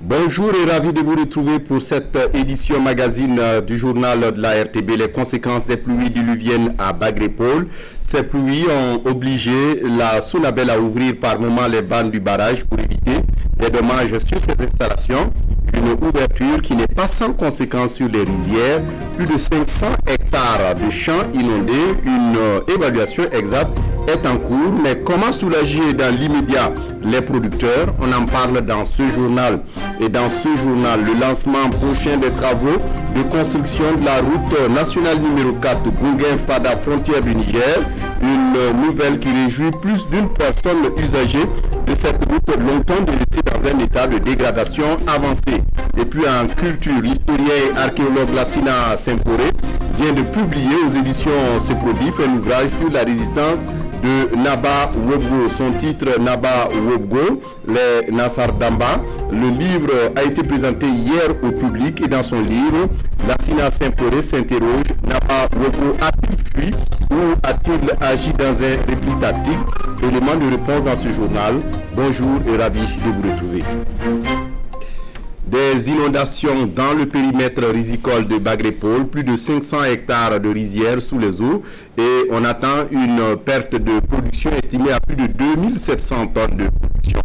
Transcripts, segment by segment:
Bonjour et ravi de vous retrouver pour cette édition magazine du journal de la RTB, les conséquences des pluies diluviennes à Bagrépole. Ces pluies ont obligé la Sonabel à ouvrir par moment les vannes du barrage pour éviter les dommages sur ces installations. Une ouverture qui n'est pas sans conséquences sur les rizières. Plus de 500 hectares de champs inondés. Une évaluation exacte est en cours. Mais comment soulager dans l'immédiat les producteurs? On en parle dans ce journal. Et dans ce journal, le lancement prochain des travaux de construction de la route nationale numéro 4 Bouguin-Fada, frontière du Niger. Une nouvelle qui réjouit plus d'une personne usagée de cette route longtemps délaissée dans un état de dégradation avancée. Et puis en culture, l'historien et archéologue Lassina Saint-Poré vient de publier aux éditions Ce Produit un ouvrage sur la résistance de Naba Wobgo. Son titre Naba Wobgo, les Nassar Damba. Le livre a été présenté hier au public et dans son livre, Lassina Saint-Poré s'interroge: Naba Wobgo a-t-il fui ou a-t-il agi dans un repli tactique? Élément de réponse dans ce journal. Bonjour et ravi de vous retrouver. Des inondations dans le périmètre risicole de Bagrépole, plus de 500 hectares de rizières sous les eaux et on attend une perte de production estimée à plus de 2700 tonnes de production.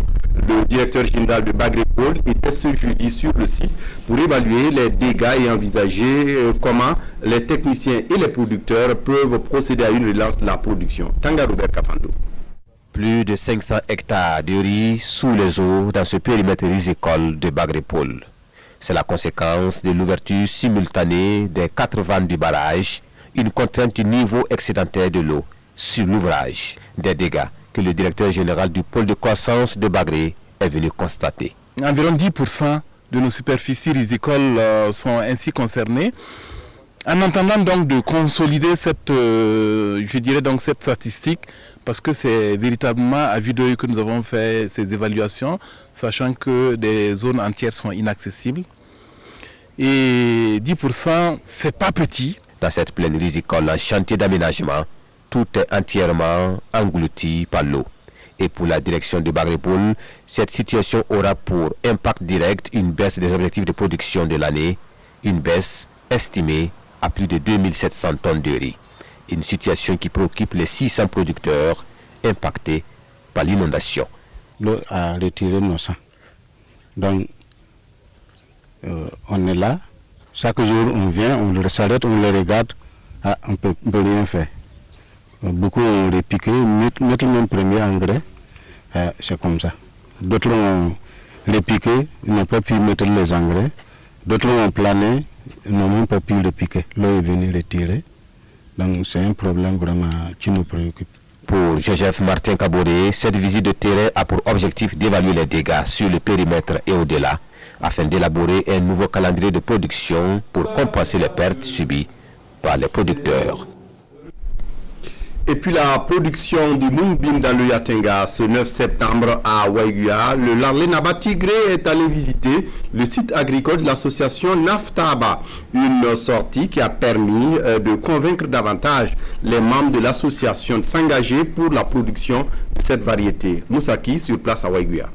Le directeur général de Bagrépole était ce jeudi sur le site pour évaluer les dégâts et envisager comment les techniciens et les producteurs peuvent procéder à une relance de la production. Tanga Robert Kafando. Plus de 500 hectares de riz sous les eaux dans ce périmètre risicole de Bagrépole. C'est la conséquence de l'ouverture simultanée des 4 vannes du barrage, une contrainte du niveau excédentaire de l'eau sur l'ouvrage, des dégâts que le directeur général du pôle de croissance de Bagré est venu constater. Environ 10% de nos superficies rizicoles sont ainsi concernées. En entendant donc de consolider cette statistique, parce que c'est véritablement à vue d'œil que nous avons fait ces évaluations, sachant que des zones entières sont inaccessibles. Et 10%, c'est pas petit. Dans cette plaine risicole, en chantier d'aménagement, tout est entièrement englouti par l'eau. Et pour la direction de Bagrépole, cette situation aura pour impact direct une baisse des objectifs de production de l'année, une baisse estimée à plus de 2700 tonnes de riz. Une situation qui préoccupe les 600 producteurs impactés par l'inondation. L'eau a retiré nos sangs. Donc, on est là. Chaque jour, on vient, on s'arrête, on le regarde. On ne peut rien faire. Beaucoup ont repiqué, mettre le premier engrais. C'est comme ça. D'autres ont repiqué, ils n'ont pas pu mettre les engrais. D'autres ont plané, ils n'ont même pas pu repiquer. L'eau est venue retirer. Donc c'est un problème vraiment qui nous préoccupe. Pour Joseph Martin Kaboré, cette visite de terrain a pour objectif d'évaluer les dégâts sur le périmètre et au-delà, afin d'élaborer un nouveau calendrier de production pour compenser les pertes subies par les producteurs. Et puis la production du Mungbin dans le Yatenga ce 9 septembre à Waiguya, le Larlé Naba Tigré est allé visiter le site agricole de l'association Naftaba. Une sortie qui a permis de convaincre davantage les membres de l'association de s'engager pour la production de cette variété. Moussaki sur place à Waiguya.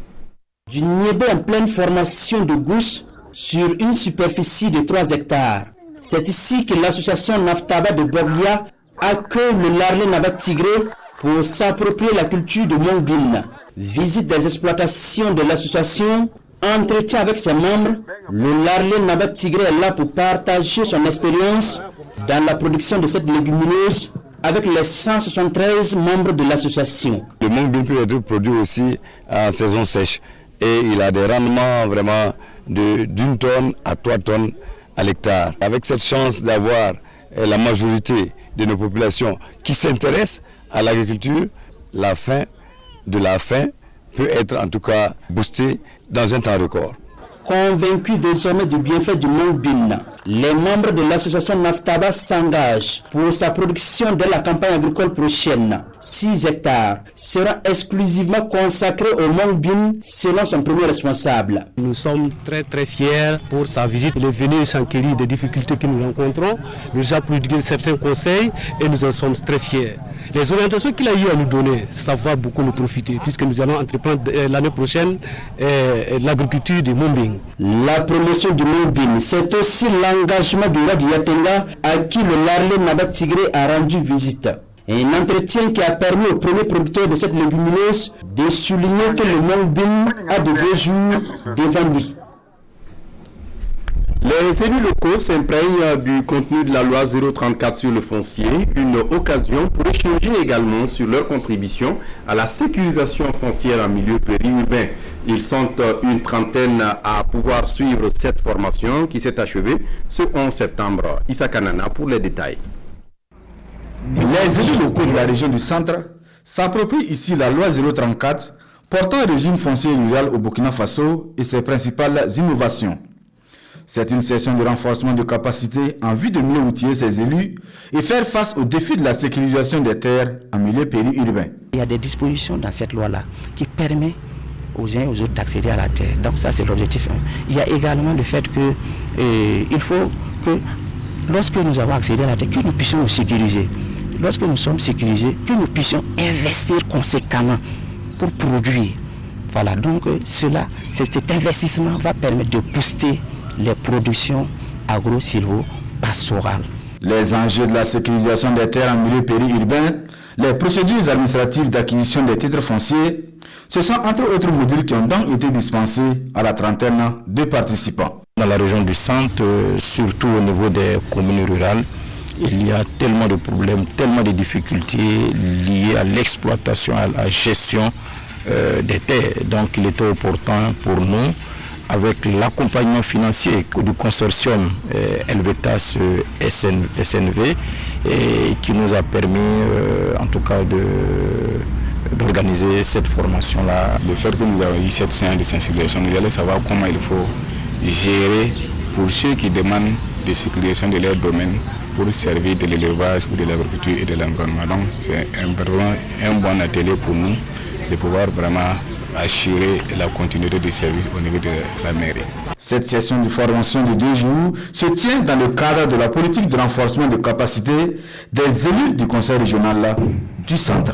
Du niébé en pleine formation de gousse sur une superficie de 3 hectares. C'est ici que l'association Naftaba de Boglia accueille le Larlé Naba Tigré pour s'approprier la culture de Mungbin. Visite des exploitations de l'association, entretien avec ses membres. Le Larlé Naba Tigré est là pour partager son expérience dans la production de cette légumineuse avec les 173 membres de l'association. Le Mungbin peut être produit aussi en saison sèche et il a des rendements vraiment d'1 tonne à 3 tonnes à l'hectare. Avec cette chance d'avoir la majorité de nos populations qui s'intéressent à l'agriculture, la fin peut être en tout cas boostée dans un temps record. Convaincus désormais du bienfait du Mungbin, les membres de l'association Naftaba s'engagent pour sa production de la campagne agricole prochaine. 6 hectares seront exclusivement consacrés au Mungbin selon son premier responsable. Nous sommes très fiers pour sa visite. Il est venu s'enquérir des difficultés que nous rencontrons. Il nous a prodigué certains conseils et nous en sommes très fiers. Les orientations qu'il a eu à nous donner, ça va beaucoup nous profiter, puisque nous allons entreprendre l'année prochaine l'agriculture du Mombing. La promotion du Mombing, c'est aussi l'engagement du roi du Yatenga à qui le Larlé Naba Tigré a rendu visite. Un entretien qui a permis au premier producteur de cette légumineuse de souligner que le Mombing a de beaux jours devant lui. Les élus locaux s'imprègnent du contenu de la loi 034 sur le foncier, une occasion pour échanger également sur leur contribution à la sécurisation foncière en milieu périurbain. Ils sont une trentaine à pouvoir suivre cette formation qui s'est achevée ce 11 septembre. Issa Kanana pour les détails. Les élus locaux de la région du centre s'approprient ici la loi 034 portant un régime foncier rural au Burkina Faso et ses principales innovations. C'est une session de renforcement de capacité en vue de mieux outiller ces élus et faire face aux défis de la sécurisation des terres en milieu périurbain. Il y a des dispositions dans cette loi-là qui permettent aux uns et aux autres d'accéder à la terre. Donc ça, c'est l'objectif 1. Il y a également le fait que il faut que lorsque nous avons accédé à la terre, que nous puissions nous sécuriser. Lorsque nous sommes sécurisés, que nous puissions investir conséquemment pour produire. Voilà, donc cet investissement va permettre de booster les productions agro-silvo-pastorales. Les enjeux de la sécurisation des terres en milieu périurbain, les procédures administratives d'acquisition des titres fonciers, ce sont entre autres modules qui ont donc été dispensés à la trentaine de participants. Dans la région du centre, surtout au niveau des communes rurales, il y a tellement de problèmes, tellement de difficultés liées à l'exploitation, à la gestion des terres. Donc il était opportun pour nous, avec l'accompagnement financier du consortium Helvetas SNV, qui nous a permis en tout cas d'organiser cette formation-là. Le fait que nous avons eu cette séance de sensibilisation, nous allons savoir comment il faut gérer pour ceux qui demandent de sécurisation de leur domaine pour servir de l'élevage ou de l'agriculture et de l'environnement. Donc c'est vraiment un bon atelier pour nous de pouvoir vraiment assurer la continuité des services au niveau de la mairie. Cette session de formation de 2 jours se tient dans le cadre de la politique de renforcement de capacité des élus du conseil régional du centre.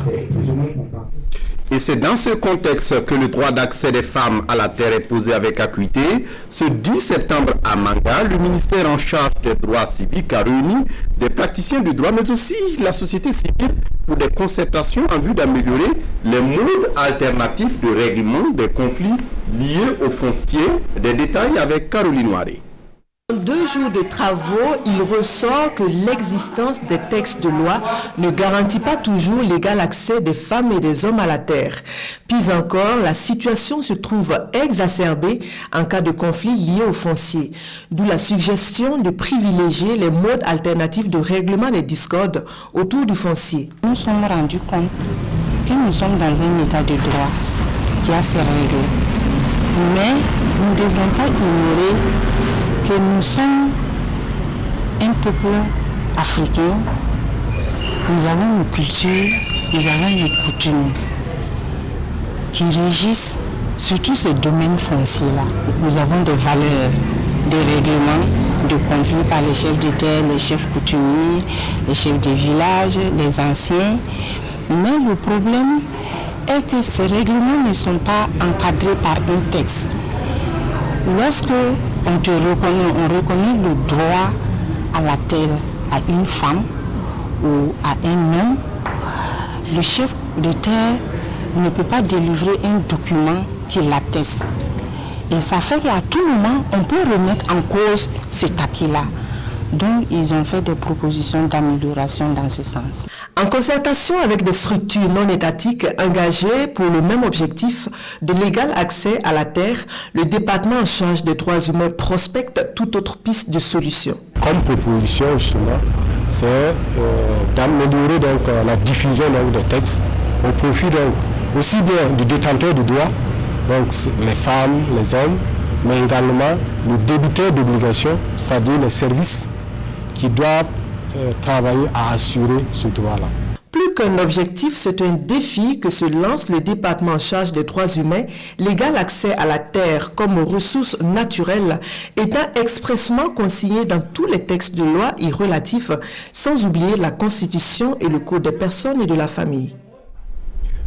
Et c'est dans ce contexte que le droit d'accès des femmes à la terre est posé avec acuité. Ce 10 septembre à Manga, le ministère en charge des droits civiques a réuni des praticiens du droit, mais aussi la société civile pour des concertations en vue d'améliorer les modes alternatifs de règlement des conflits liés au foncier. Des détails avec Caroline Ouaré. En 2 jours de travaux, il ressort que l'existence des textes de loi ne garantit pas toujours l'égal accès des femmes et des hommes à la terre. Pis encore, la situation se trouve exacerbée en cas de conflit lié au foncier, d'où la suggestion de privilégier les modes alternatifs de règlement des discordes autour du foncier. Nous nous sommes rendus compte que nous sommes dans un état de droit qui a ses règles, mais nous ne devrons pas ignorer que nous sommes un peuple africain, nous avons nos cultures, nous avons nos coutumes qui régissent surtout ce domaine foncier-là. Nous avons des valeurs, des règlements de conflit par les chefs de terre, les chefs coutumiers, les chefs de village, les anciens. Mais le problème est que ces règlements ne sont pas encadrés par un texte. Lorsque on reconnaît le droit à la terre à une femme ou à un homme, le chef de terre ne peut pas délivrer un document qui l'atteste. Et ça fait qu'à tout moment, on peut remettre en cause cet acquis-là. Donc, ils ont fait des propositions d'amélioration dans ce sens. En concertation avec des structures non étatiques engagées pour le même objectif de l'égal accès à la terre, le département en charge des droits humains prospecte toute autre piste de solution. Comme proposition, justement, c'est d'améliorer donc la diffusion des textes au profit donc, aussi bien du détenteur de droits, donc les femmes, les hommes, mais également le débiteur d'obligations, c'est-à-dire les services qui doivent travailler à assurer ce droit-là. Plus qu'un objectif, c'est un défi que se lance le département en charge des droits humains, l'égal accès à la terre comme aux ressources naturelles étant expressément consigné dans tous les textes de loi y relatifs, sans oublier la Constitution et le Code des personnes et de la famille.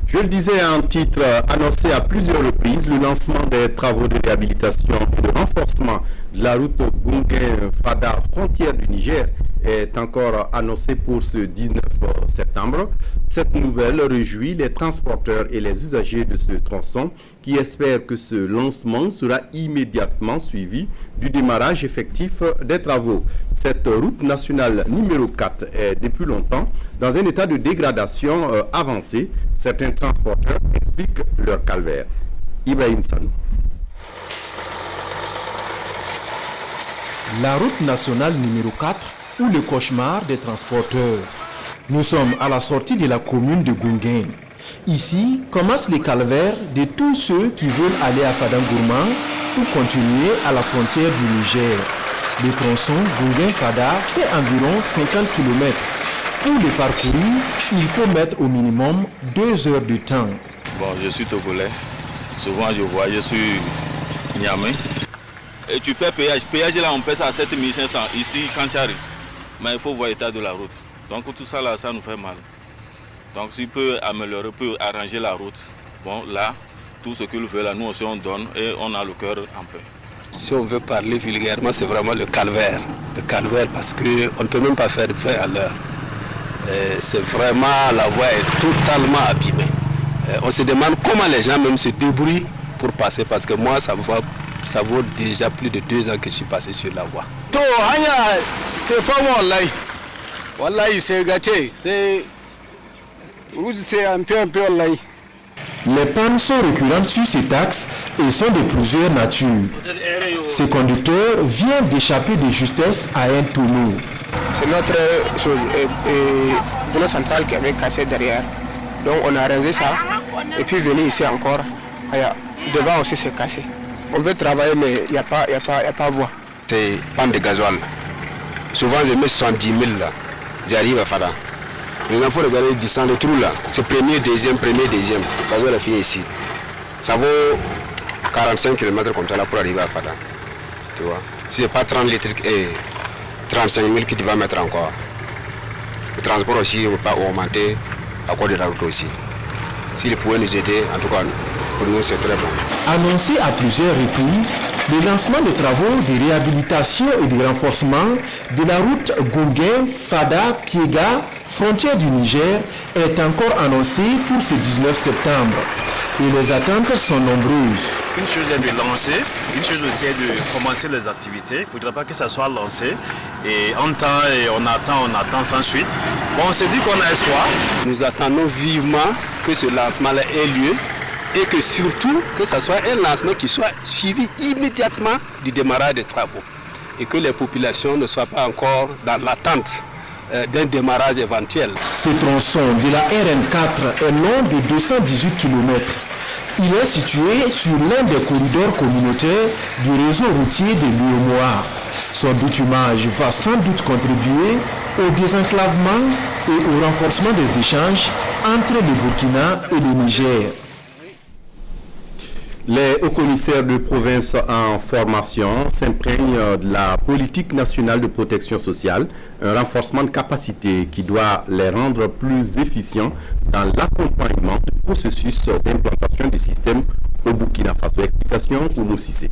Je le disais en titre, annoncé à plusieurs reprises, le lancement des travaux de réhabilitation et de renforcement de la route Gunguin-Fada, frontière du Niger, est encore annoncé pour ce 19 septembre. Cette nouvelle réjouit les transporteurs et les usagers de ce tronçon qui espèrent que ce lancement sera immédiatement suivi du démarrage effectif des travaux. Cette route nationale numéro 4 est depuis longtemps dans un état de dégradation avancé. Certains transporteurs expliquent leur calvaire. Ibrahim Sanou. La route nationale numéro 4 ou le cauchemar des transporteurs. Nous sommes à la sortie de la commune de Gunguin. Ici commencent les calvaires de tous ceux qui veulent aller à Fadangourma ou continuer à la frontière du Niger. Le tronçon Gunguin-Fada fait environ 50 km. Pour le parcourir, il faut mettre au minimum 2 heures de temps. Bon, je suis togolais. Souvent, je voyage sur Niamey. Et tu paies péage. Péage, là, on paie ça à 7500 ici, quand tu arrives. Mais il faut voir l'état de la route. Donc, tout ça, là, ça nous fait mal. Donc, s'il peut améliorer, peut arranger la route. Bon, là, tout ce qu'il veut, là, nous aussi, on donne et on a le cœur en paix. Si on veut parler vulgairement, c'est vraiment le calvaire. Le calvaire, parce qu'on ne peut même pas faire de feu à l'heure. C'est vraiment, la voie est totalement abîmée. On se demande comment les gens même se débrouillent pour passer, parce que moi, ça vaut déjà plus de 2 ans que je suis passé sur la voie. C'est pas moi, Wallahi, c'est gâté. C'est un peu, Wallahi. Les pannes sont récurrentes sur ces axes et sont de plusieurs natures. Ces conducteurs viennent d'échapper de justesse à un tonneau. C'est notre boulot central qui avait cassé derrière. Donc on a arrangé ça et puis venu ici encore. Devant aussi c'est cassé. On veut travailler mais il n'y a pas voie. C'est panne de gasoil. Souvent je mets 70 000 là. J'arrive à Fada. Il faut regarder le trou là. C'est premier, deuxième. Le gasoil est fini ici. Ça vaut 45 km comme ça là pour arriver à Fada. Tu vois. Si c'est pas 30 litres et 35 000 que tu vas mettre encore. Le transport aussi ne peut pas augmenter à cause de la route aussi. S'ils pouvaient nous aider, en tout cas, pour nous c'est très bon. Annoncé à plusieurs reprises, le lancement des travaux de réhabilitation et de renforcement de la route Gunguin-Fada-Piega, frontière du Niger, est encore annoncé pour ce 19 septembre. Et les attentes sont nombreuses. Une chose est de lancer, une chose aussi est de commencer les activités. Il ne faudrait pas que ça soit lancé. Et on attend sans suite. Bon, on s'est dit qu'on a espoir. Nous attendons vivement que ce lancement-là ait lieu et que surtout que ce soit un lancement qui soit suivi immédiatement du démarrage des travaux. Et que les populations ne soient pas encore dans l'attente d'un démarrage éventuel. Ce tronçon de la RN4 est long de 218 km. Il est situé sur l'un des corridors communautaires du réseau routier de l'UEMOA. Son bitumage va sans doute contribuer au désenclavement et au renforcement des échanges entre le Burkina et le Niger. Les hauts-commissaires de province en formation s'imprègnent de la politique nationale de protection sociale, un renforcement de capacité qui doit les rendre plus efficients dans l'accompagnement du processus d'implantation du système au Burkina Faso. Explication Oumou Cissé.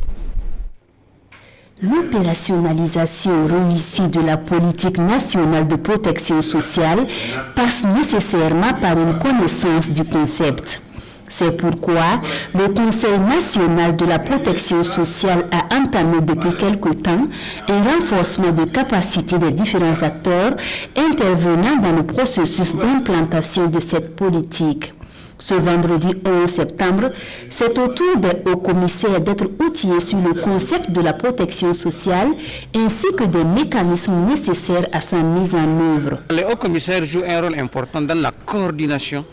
L'opérationnalisation réussie de la politique nationale de protection sociale passe nécessairement par une connaissance du concept. C'est pourquoi le Conseil national de la protection sociale a entamé depuis quelque temps un renforcement de capacité des différents acteurs intervenant dans le processus d'implantation de cette politique. Ce vendredi 11 septembre, c'est au tour des hauts-commissaires d'être outillés sur le concept de la protection sociale ainsi que des mécanismes nécessaires à sa mise en œuvre. Les hauts-commissaires jouent un rôle important dans la coordination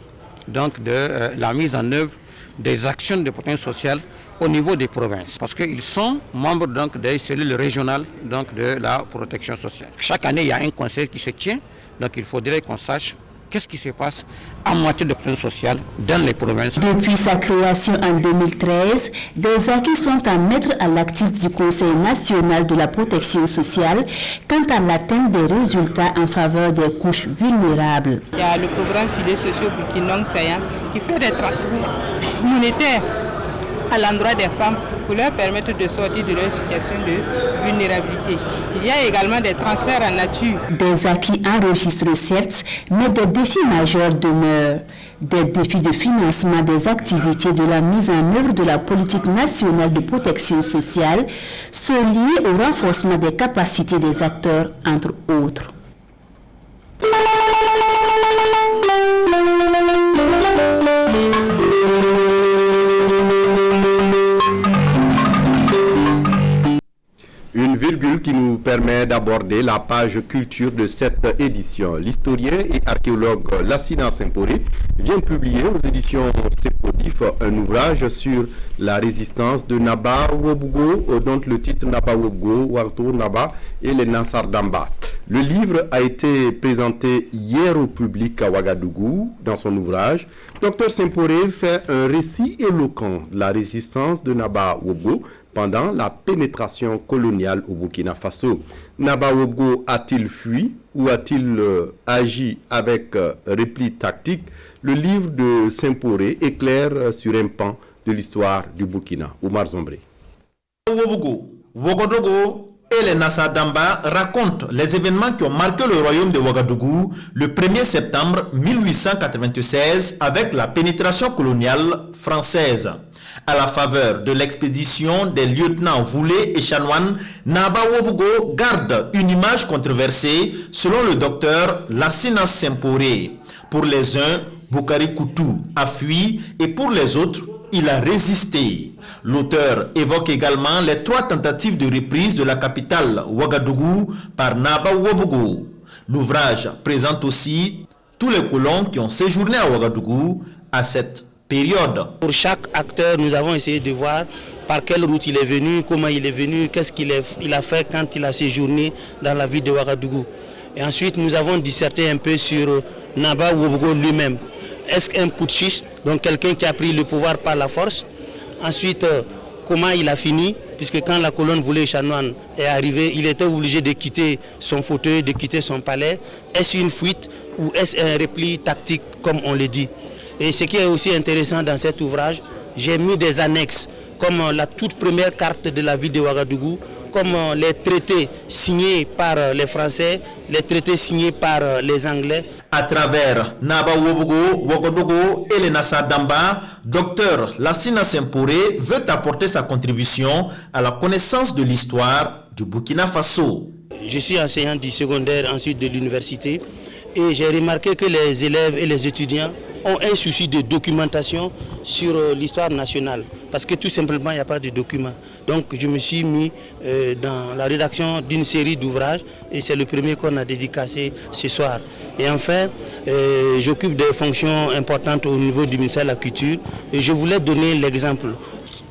donc de la mise en œuvre des actions de protection sociale au niveau des provinces, parce qu'ils sont membres donc des cellules régionales donc de la protection sociale. Chaque année, il y a un conseil qui se tient, donc il faudrait qu'on sache qu'est-ce qui se passe en matière de protection sociale dans les provinces. Depuis sa création en 2013, des acquis sont à mettre à l'actif du Conseil national de la protection sociale quant à l'atteinte des résultats en faveur des couches vulnérables. Il y a le programme Filets sociaux Burkinong Sayam qui fait des transferts monétaires à l'endroit des femmes pour leur permettre de sortir de leur situation de vulnérabilité. Il y a également des transferts en nature. Des acquis enregistrent certes, mais des défis majeurs demeurent. Des défis de financement des activités de la mise en œuvre de la politique nationale de protection sociale sont liés au renforcement des capacités des acteurs, entre autres. Une virgule qui nous permet d'aborder la page culture de cette édition. L'historien et archéologue Lassina Semporé vient publier aux éditions Sepodif un ouvrage sur la résistance de Naba Wobgo, dont le titre Naba Wobgo, Wartour Naba et les Nassar Damba. Le livre a été présenté hier au public à Ouagadougou. Dans son ouvrage, Dr Semporé fait un récit éloquent de la résistance de Naba Wobgo pendant la pénétration coloniale au Burkina Faso. Naba Wobgo a-t-il fui ou a-t-il agi avec repli tactique? Le livre de Semporé éclaire sur un pan de l'histoire du Burkina. Oumar Zombré. Wobgo, Ouagadougou et les Nassar Damba racontent les événements qui ont marqué le royaume de Ouagadougou le 1er septembre 1896 avec la pénétration coloniale française. À la faveur de l'expédition des lieutenants Voulé et Chanoine, Naba Wobgo garde une image controversée selon le docteur Lassina Semporé. Pour les uns, Boukari Koutou a fui et pour les autres, il a résisté. L'auteur évoque également les 3 tentatives de reprise de la capitale Ouagadougou par Naba Wobgo. L'ouvrage présente aussi tous les colons qui ont séjourné à Ouagadougou à cette période. Pour chaque acteur, nous avons essayé de voir par quelle route il est venu, comment il est venu, qu'est-ce qu'il a fait quand il a séjourné dans la ville de Ouagadougou. Et ensuite, nous avons disserté un peu sur Naba Wobgo lui-même. Est-ce qu'un putschiste, donc quelqu'un qui a pris le pouvoir par la force? Ensuite, comment il a fini? Puisque quand la colonne Voulé Chanoine est arrivée, il était obligé de quitter son fauteuil, de quitter son palais. Est-ce une fuite ou est-ce un repli tactique, comme on le dit? Et ce qui est aussi intéressant dans cet ouvrage, j'ai mis des annexes, comme la toute première carte de la ville de Ouagadougou, comme les traités signés par les Français, les traités signés par les Anglais. À travers Naba Wobgo, Ouagadougou et les Nassar Damba, Dr Lassina Semporé veut apporter sa contribution à la connaissance de l'histoire du Burkina Faso. Je suis enseignant du secondaire, ensuite de l'université, et j'ai remarqué que les élèves et les étudiants ont un souci de documentation sur l'histoire nationale, parce que tout simplement il n'y a pas de documents. Donc je me suis mis dans la rédaction d'une série d'ouvrages et c'est le premier qu'on a dédicacé ce soir. Et enfin, j'occupe des fonctions importantes au niveau du ministère de la Culture et je voulais donner l'exemple.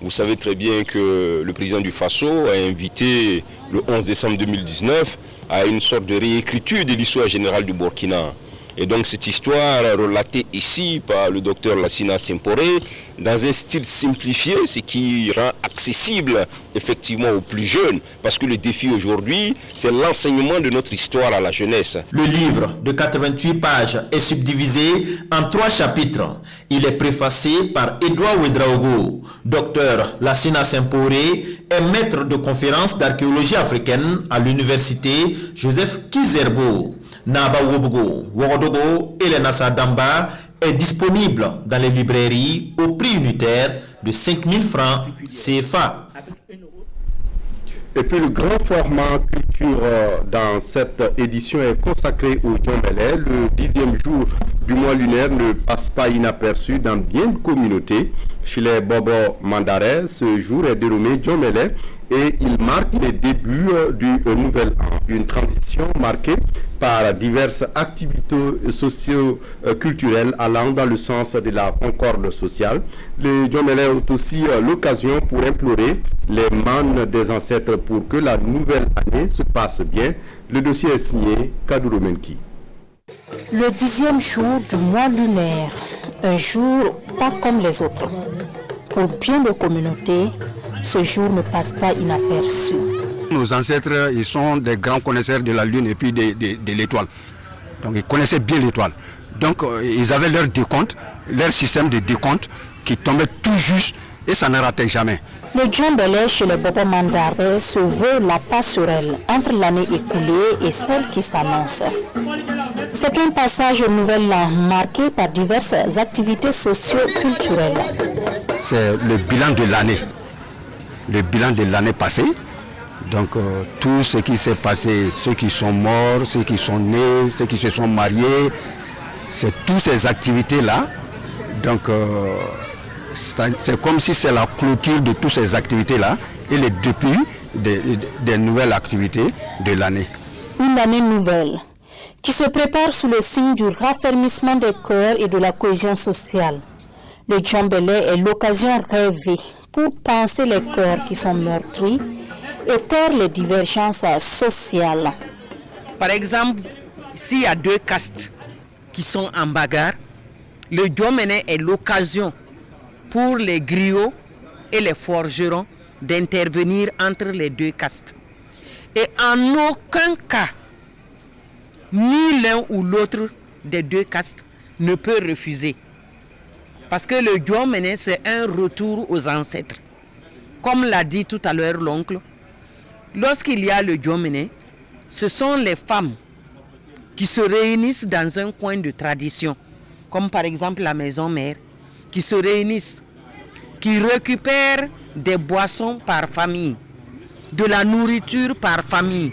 Vous savez très bien que le président du Faso a invité le 11 décembre 2019 à une sorte de réécriture de l'histoire générale du Burkina. Et donc cette histoire relatée ici par le docteur Lassina Semporé dans un style simplifié, ce qui rend accessible effectivement aux plus jeunes, parce que le défi aujourd'hui, c'est l'enseignement de notre histoire à la jeunesse. Le livre de 88 pages est subdivisé en 3 chapitres. Il est préfacé par Edouard Ouedraogo. Docteur Lassina Semporé est maître de conférences d'archéologie africaine à l'université Joseph Kizerbo. Naba Wobgo, Ouagadougou et les Nassar Damba est disponible dans les librairies au prix unitaire de 5 000 francs CFA. Et puis le grand format culture dans cette édition est consacré au Djomélé. Le 10e jour du mois lunaire ne passe pas inaperçu dans bien de communautés. Chez les Bobo Mandaré, ce jour est dénommé Djomélé et il marque les débuts du nouvel an. Une transition marquée par diverses activités socio-culturelles allant dans le sens de la concorde sociale. Les Djomélé ont aussi l'occasion pour implorer les manes des ancêtres pour que la nouvelle année se passe bien. Le dossier est signé Kadouro Menki. Le 10e jour du mois lunaire, un jour pas comme les autres. Pour bien de communautés, ce jour ne passe pas inaperçu. Nos ancêtres, ils sont des grands connaisseurs de la lune et puis de l'étoile. Donc ils connaissaient bien l'étoile. Donc ils avaient leur décompte, leur système de décompte qui tombait tout juste et ça ne ratait jamais. Le Djambélé chez les Bobo Mandare se veut la passerelle entre l'année écoulée et celle qui s'annonce. C'est un passage au nouvel an marqué par diverses activités socio-culturelles. C'est le bilan de l'année. Le bilan de l'année passée. Donc tout ce qui s'est passé, ceux qui sont morts, ceux qui sont nés, ceux qui se sont mariés, c'est toutes ces activités-là. Donc c'est comme si c'est la clôture de toutes ces activités-là et le début des nouvelles activités de l'année. Une année nouvelle qui se prépare sous le signe du raffermissement des cœurs et de la cohésion sociale. Le Djambélé est l'occasion rêvée pour penser les cœurs qui sont meurtris et taire les divergences sociales. Par exemple, s'il y a deux castes qui sont en bagarre, le Djambélé est l'occasion pour les griots et les forgerons d'intervenir entre les deux castes. Et en aucun cas, ni l'un ou l'autre des deux castes ne peut refuser. Parce que le Djambélé, c'est un retour aux ancêtres. Comme l'a dit tout à l'heure l'oncle, lorsqu'il y a le Djambélé, ce sont les femmes qui se réunissent dans un coin de tradition, comme par exemple la maison mère, qui se réunissent, qui récupèrent des boissons par famille, de la nourriture par famille.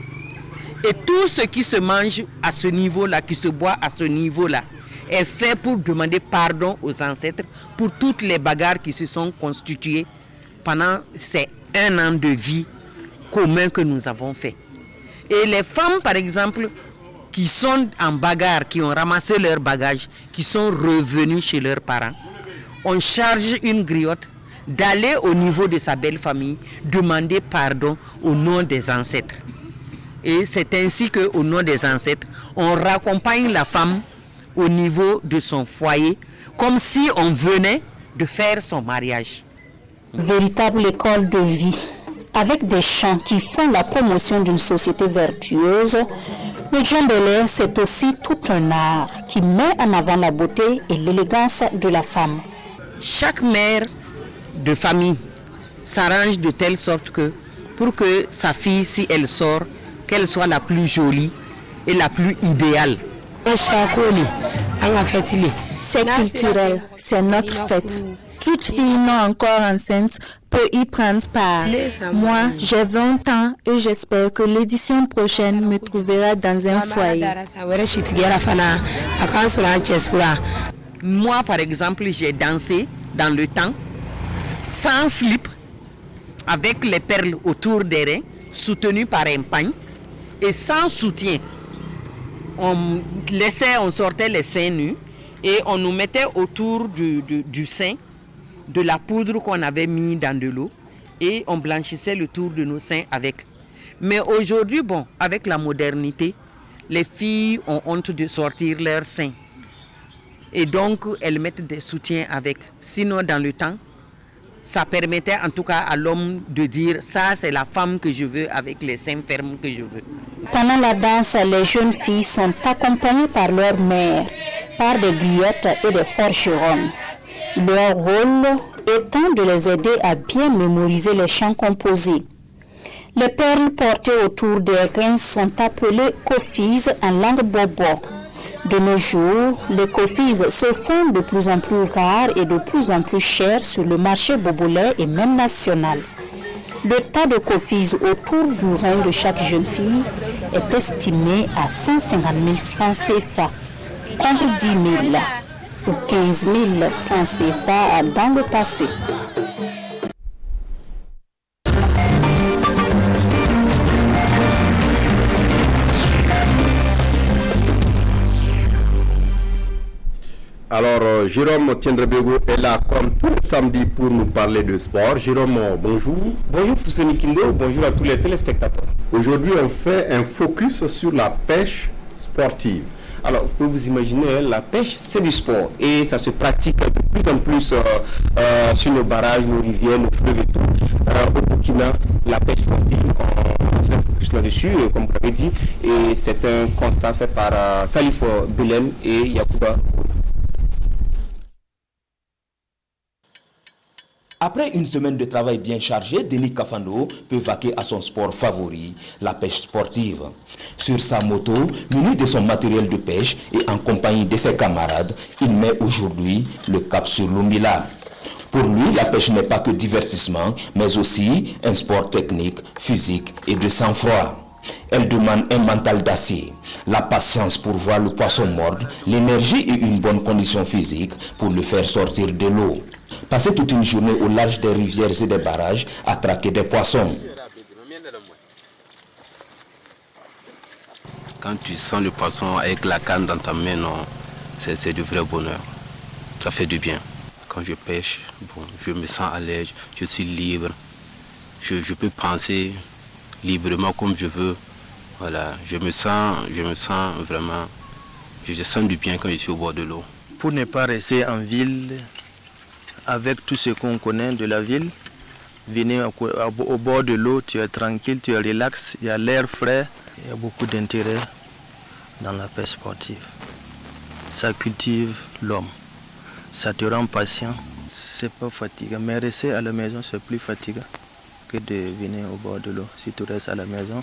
Et tout ce qui se mange à ce niveau-là, qui se boit à ce niveau-là, est fait pour demander pardon aux ancêtres pour toutes les bagarres qui se sont constituées pendant ces 1 an de vie commun que nous avons fait. Et les femmes, par exemple, qui sont en bagarre, qui ont ramassé leurs bagages, qui sont revenus chez leurs parents, on charge une griotte d'aller au niveau de sa belle famille, demander pardon au nom des ancêtres. Et c'est ainsi qu'au nom des ancêtres, on raccompagne la femme au niveau de son foyer, comme si on venait de faire son mariage. Véritable école de vie, avec des chants qui font la promotion d'une société vertueuse, le Djambélé, c'est aussi tout un art qui met en avant la beauté et l'élégance de la femme. Chaque mère de famille s'arrange de telle sorte que, pour que sa fille, si elle sort, qu'elle soit la plus jolie et la plus idéale. C'est culturel, c'est notre fête. Toute fille non encore enceinte peut y prendre part. Moi, j'ai 20 ans et j'espère que l'édition prochaine me trouvera dans un foyer. Moi, par exemple, j'ai dansé dans le temps, sans slip, avec les perles autour des reins, soutenues par un pagne, et sans soutien. On sortait les seins nus et on nous mettait autour du sein de la poudre qu'on avait mis dans de l'eau et on blanchissait le tour de nos seins avec. Mais aujourd'hui, bon, avec la modernité, les filles ont honte de sortir leurs seins. Et donc, elles mettent des soutiens avec. Sinon, dans le temps, ça permettait en tout cas à l'homme de dire « ça, c'est la femme que je veux avec les seins fermes que je veux ». Pendant la danse, les jeunes filles sont accompagnées par leur mère, par des griottes et des forgerons. Leur rôle étant de les aider à bien mémoriser les chants composés. Les perles portées autour des reins sont appelées kofis en langue bobo. De nos jours, les kofis se font de plus en plus rares et de plus en plus chers sur le marché bobolais et même national. Le tas de kofis autour du rein de chaque jeune fille est estimé à 150 000 francs CFA, contre 10 000 ou 15 000 francs CFA dans le passé. Alors, Jérôme Tiendrebego est là comme tous les samedis pour nous parler de sport. Jérôme, bonjour. Bonjour Fousseni Kindo, bonjour à tous les téléspectateurs. Aujourd'hui, on fait un focus sur la pêche sportive. Alors, vous pouvez vous imaginer, la pêche, c'est du sport et ça se pratique de plus en plus sur nos barrages, nos rivières, nos fleuves et tout. Au Burkina, la pêche sportive, on fait focus là-dessus, comme vous l'avez dit, et c'est un constat fait par Salif Belem et Yacouba. Après une semaine de travail bien chargée, Denis Kafando peut vaquer à son sport favori, la pêche sportive. Sur sa moto, muni de son matériel de pêche et en compagnie de ses camarades, il met aujourd'hui le cap sur l'Umbila. Pour lui, la pêche n'est pas que divertissement, mais aussi un sport technique, physique et de sang-froid. Elle demande un mental d'acier, la patience pour voir le poisson mordre, l'énergie et une bonne condition physique pour le faire sortir de l'eau. Passer toute une journée au large des rivières et des barrages à traquer des poissons. Quand tu sens le poisson avec la canne dans ta main, c'est du vrai bonheur. Ça fait du bien. Quand je pêche, bon, je me sens à l'aise, je suis libre. Je peux penser librement comme je veux. Voilà, je me sens vraiment, je sens du bien quand je suis au bord de l'eau. Pour ne pas rester en ville, avec tout ce qu'on connaît de la ville, venir au bord de l'eau, tu es tranquille, tu es relax, il y a l'air frais, il y a beaucoup d'intérêt dans la pêche sportive. Ça cultive l'homme, ça te rend patient, c'est pas fatigant, mais rester à la maison c'est plus fatigant que de venir au bord de l'eau. Si tu restes à la maison,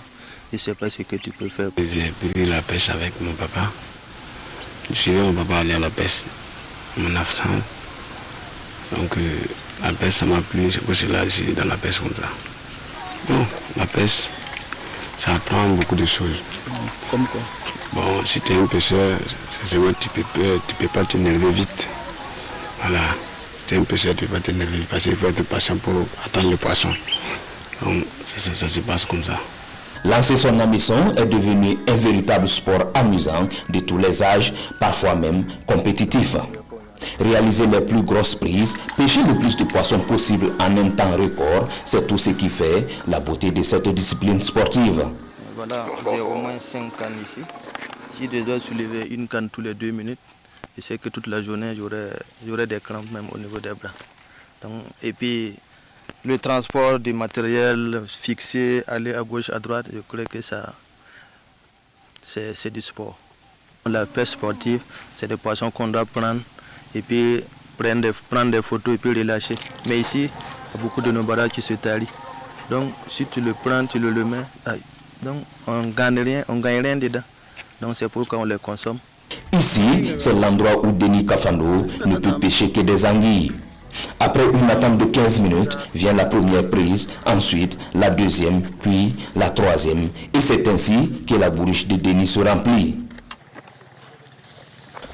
je ne sais pas ce que tu peux faire. J'ai pris la pêche avec mon papa. Je suivais mon papa aller à la pêche, mon enfant. Donc la pêche ça m'a plu, c'est pour cela que je suis dans la pêche comme ça. Bon, la pêche, ça apprend beaucoup de choses. Comme quoi? Bon, si tu es un pêcheur, sincèrement tu peux pas t'énerver vite. Voilà, si tu es un pêcheur, tu ne peux pas t'énerver vite parce qu'il faut être patient pour attendre le poisson. Donc ça se passe comme ça. Lancer son hameçon est devenu un véritable sport amusant de tous les âges, parfois même compétitif. Réaliser les plus grosses prises, pêcher le plus de poissons possible en un temps record, c'est tout ce qui fait la beauté de cette discipline sportive. Voilà, j'ai au moins 5 cannes ici. Si je dois soulever une canne tous les 2 minutes, je sais que toute la journée, j'aurai des crampes même au niveau des bras. Donc, et puis, le transport du matériel fixé, aller à gauche, à droite, je crois que ça, c'est du sport. La pêche sportive, c'est des poissons qu'on doit prendre et puis prendre des photos et puis relâcher. Mais ici, il y a beaucoup de nos barrages qui se tarient. Donc, si tu le prends, tu le mets, donc on ne gagne rien dedans. Donc, c'est pourquoi on les consomme. Ici, c'est l'endroit où Denis Kafando ne peut pêcher que des anguilles. Après une attente de 15 minutes, vient la première prise, ensuite la deuxième, puis la troisième. Et c'est ainsi que la bourriche de Denis se remplit.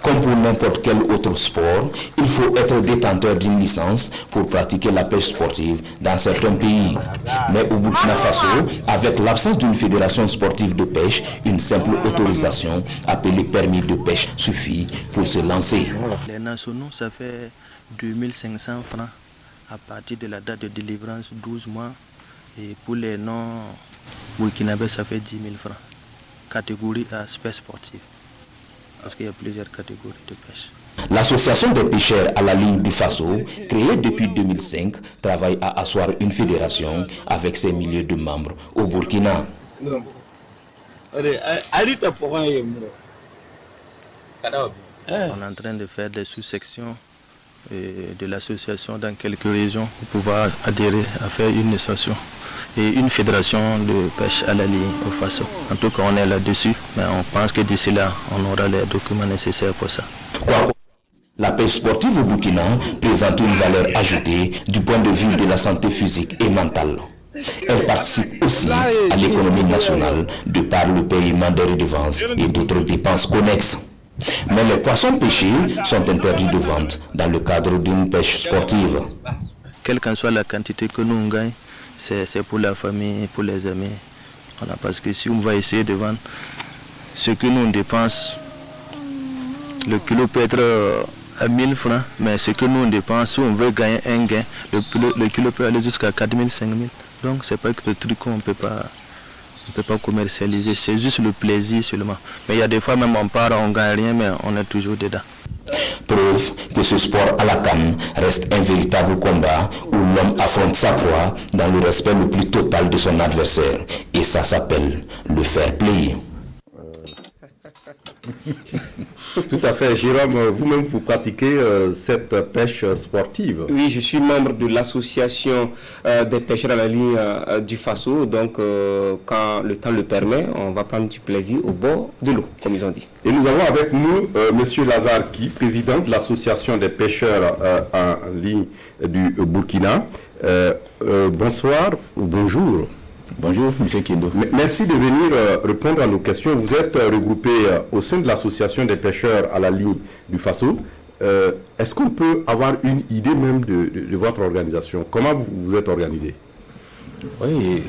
Comme pour n'importe quel autre sport, il faut être détenteur d'une licence pour pratiquer la pêche sportive dans certains pays. Mais au Burkina Faso, avec l'absence d'une fédération sportive de pêche, une simple autorisation appelée permis de pêche suffit pour se lancer. Les nationaux, ça fait 2500 francs à partir de la date de délivrance, 12 mois. Et pour les non-burkinabés, ça fait 10 000 francs. Catégorie aspect sportif. Parce qu'il y a plusieurs catégories de pêche. L'association des pêcheurs à la ligne du Faso, créée depuis 2005, travaille à asseoir une fédération avec ses milliers de membres au Burkina. On est en train de faire des sous-sections de l'association dans quelques régions pour pouvoir adhérer à faire une association et une fédération de pêche à la ligne au Faso. En tout cas, on est là-dessus, mais on pense que d'ici là, on aura les documents nécessaires pour ça. La pêche sportive au Burkina présente une valeur ajoutée du point de vue de la santé physique et mentale. Elle participe aussi à l'économie nationale de par le paiement des redevances et d'autres dépenses connexes. Mais les poissons pêchés sont interdits de vente dans le cadre d'une pêche sportive. Quelle qu'en soit la quantité que nous on gagne, c'est pour la famille, pour les amis. Voilà, parce que si on va essayer de vendre ce que nous on dépense, le kilo peut être à 1000 francs, mais ce que nous on dépense, si on veut gagner un gain, le kilo peut aller jusqu'à 4000, 5000. Donc c'est pas que le truc qu'on ne peut pas ne peut pas commercialiser, c'est juste le plaisir seulement. Mais il y a des fois même on part, on ne gagne rien, mais on est toujours dedans. Preuve que ce sport à la canne reste un véritable combat où l'homme affronte sa proie dans le respect le plus total de son adversaire. Et ça s'appelle le fair play. Tout à fait. Jérôme, vous-même, vous pratiquez cette pêche sportive. Oui, je suis membre de l'association des pêcheurs à la ligne du Faso. Donc, quand le temps le permet, on va prendre du plaisir au bord de l'eau, comme ils ont dit. Et nous avons avec nous M. Lazare Ki, président de l'association des pêcheurs en ligne du Burkina. Bonsoir ou bonjour. Bonjour, M. Kindo. Merci de venir répondre à nos questions. Vous êtes regroupé au sein de l'association des pêcheurs à la ligne du Faso. Est-ce qu'on peut avoir une idée même de votre organisation? Comment vous êtes organisé? Oui,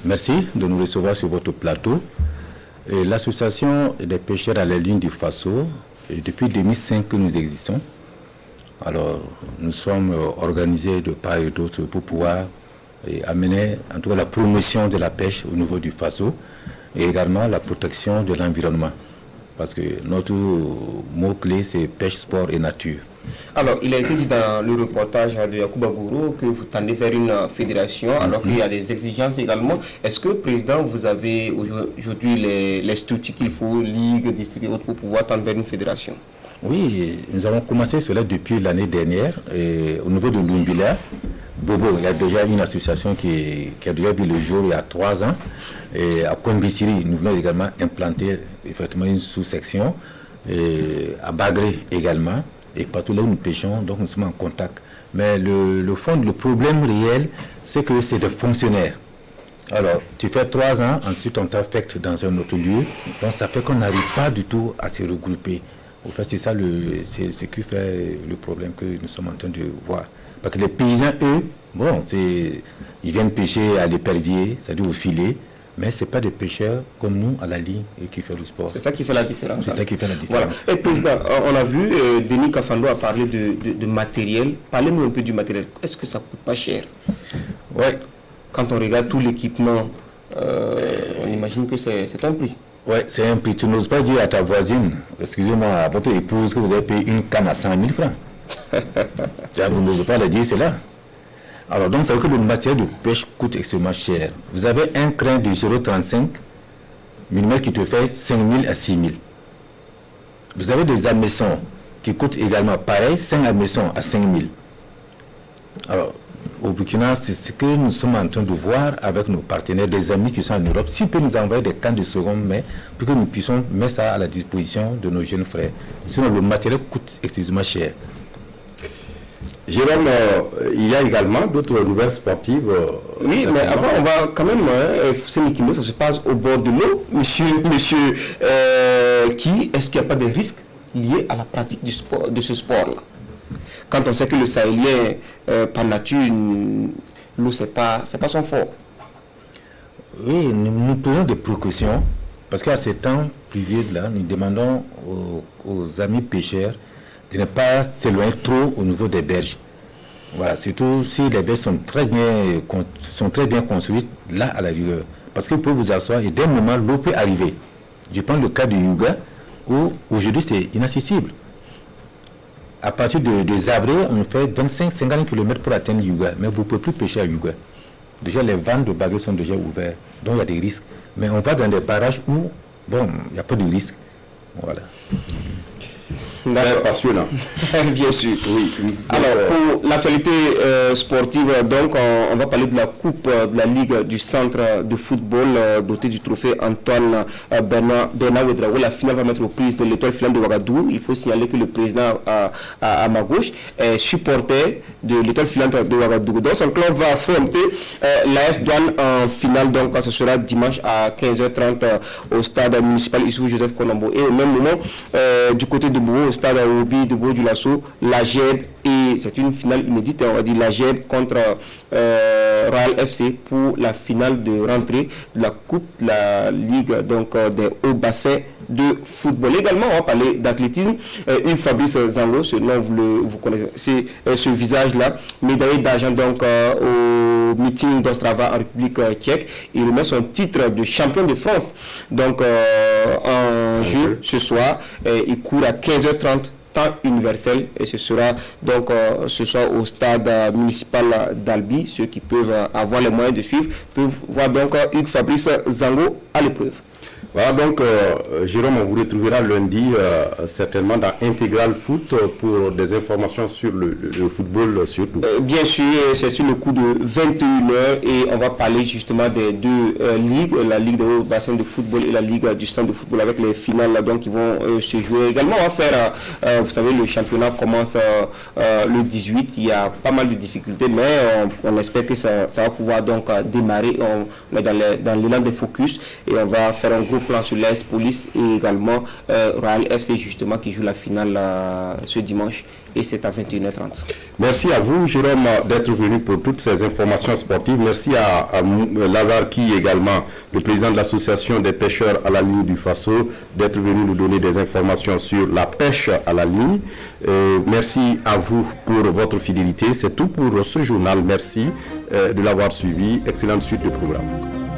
merci de nous recevoir sur votre plateau. L'association des pêcheurs à la ligne du Faso, depuis 2005 que nous existons. Alors, nous sommes organisés de part et d'autre pour pouvoir amener en tout cas la promotion de la pêche au niveau du Faso et également la protection de l'environnement. Parce que notre mot-clé, c'est pêche, sport et nature. Alors, il a été dit dans le reportage de Yacouba Gourou que vous tendez vers une fédération, alors qu'il y a des exigences également. Est-ce que, Président, vous avez aujourd'hui les structures qu'il faut, ligue, district et autres, pour pouvoir tendre vers une fédération? Oui, nous avons commencé cela depuis l'année dernière au niveau de l'Umbila. Bobo, il y a déjà une association qui a déjà vu le jour il y a 3 ans. Et à Konbisiri, nous venons également implanter effectivement une sous-section. Et à Bagré également. Et partout là où nous pêchons, donc nous sommes en contact. Mais le fond, le problème réel, c'est que c'est des fonctionnaires. Alors, tu fais 3 ans, ensuite on t'affecte dans un autre lieu. Donc ça fait qu'on n'arrive pas du tout à se regrouper. En fait, c'est ça c'est ce qui fait le problème que nous sommes en train de voir. Parce que les paysans, eux, bon, ils viennent pêcher à l'épervier, c'est-à-dire au filet, mais ce n'est pas des pêcheurs comme nous à la ligne et qui font du sport. C'est ça qui fait la différence. C'est ça qui fait la différence. Voilà. Et Président, on a vu, Denis Kafando a parlé de matériel. Parlez-nous un peu du matériel. Est-ce que ça ne coûte pas cher? Oui. Quand on regarde tout l'équipement, on imagine que c'est un prix. Oui, c'est un prix. Tu n'oses pas dire à ta voisine, excusez-moi, à votre épouse que vous avez payé une canne à 100 000 francs. Vous n'osez pas le dire cela. Alors donc ça veut dire que le matériel de pêche coûte extrêmement cher. Vous avez un crin de 0,35 mm qui te fait 5 000 à 6 000. Vous avez des hameçons qui coûtent également pareil, 5 hameçons à 5 000. Alors au Burkina, c'est ce que nous sommes en train de voir avec nos partenaires, des amis qui sont en Europe. S'ils peuvent nous envoyer des cannes de seconde main pour que nous puissions mettre ça à la disposition de nos jeunes frères. Sinon le matériel coûte extrêmement cher. Jérôme, il y a également d'autres nouvelles sportives. Oui, mais avant, on va quand même, ça se passe au bord de l'eau. Monsieur, est-ce qu'il n'y a pas de risques liés à la pratique du sport, de ce sport-là? Quand on sait que le Sahélien, par nature, l'eau, c'est pas son fort. Oui, nous prenons des précautions, parce qu'à ces temps pluvieux-là, nous demandons aux amis pêcheurs de ne pas s'éloigner trop au niveau des berges. Voilà, surtout si les berges sont très bien construites, là à la rigueur. Parce que vous pouvez vous asseoir et d'un moment, l'eau peut arriver. Je prends le cas de Yuga, où aujourd'hui c'est inaccessible. À partir des Abré, on fait 25-50 km pour atteindre Yuga, mais vous ne pouvez plus pêcher à Yuga. Déjà, les vannes de Bagré sont déjà ouvertes, donc il y a des risques. Mais on va dans des barrages où, bon, il n'y a pas de risque. Voilà. Très passionnant. Bien sûr, oui. Alors, pour l'actualité sportive, donc, on va parler de la Coupe de la Ligue du Centre de football doté du trophée Antoine Bernard Ouedraogo. La finale va mettre aux prises de l'Étoile filante de Ouagadougou. Il faut signaler que le président à ma gauche est supporter de l'Étoile filante de Ouagadougou. Donc, son club va affronter l'AS Douane en finale. Donc, ce sera dimanche à 15h30 au stade municipal Issou Joseph Konombo. Et au même moment, du côté de Bourg, au stade Aobi de Bourg-du-Lasso, la GEB, et c'est une finale inédite, on va dire la GEB contre Royal FC pour la finale de rentrée de la Coupe de la Ligue donc, des hauts bassins de football. Également, on va parler d'athlétisme. Une Fabrice Zango, ce nom vous connaissez, c'est ce visage-là, médaillé d'argent donc au au meeting d'Ostrava en République tchèque. Il remet son titre de champion de France. Donc en jeu ce soir, il court à 15h30 temps universel et ce sera donc ce soir au stade municipal d'Albi. Ceux qui peuvent avoir les moyens de suivre peuvent voir donc Hugues Fabrice Zango à l'épreuve. Voilà, donc Jérôme, on vous retrouvera lundi certainement dans Intégral Foot pour des informations sur le football surtout. Bien sûr, c'est sur le coup de 21h et on va parler justement des deux ligues, la Ligue de haut bassin de football et la Ligue du centre de football avec les finales donc, qui vont se jouer. Également, on va faire, vous savez, le championnat commence le 18, il y a pas mal de difficultés, mais on espère que ça va pouvoir donc démarrer. On est dans l'élan des focus et on va faire un gros plan sur l'AS Police et également Royal FC justement qui joue la finale ce dimanche et c'est à 21h30. Merci à vous Jérôme d'être venu pour toutes ces informations sportives. Merci à Lazare Ki également, le président de l'association des pêcheurs à la ligne du Faso, d'être venu nous donner des informations sur la pêche à la ligne. Merci à vous pour votre fidélité. C'est tout pour ce journal. Merci de l'avoir suivi. Excellente suite de programme.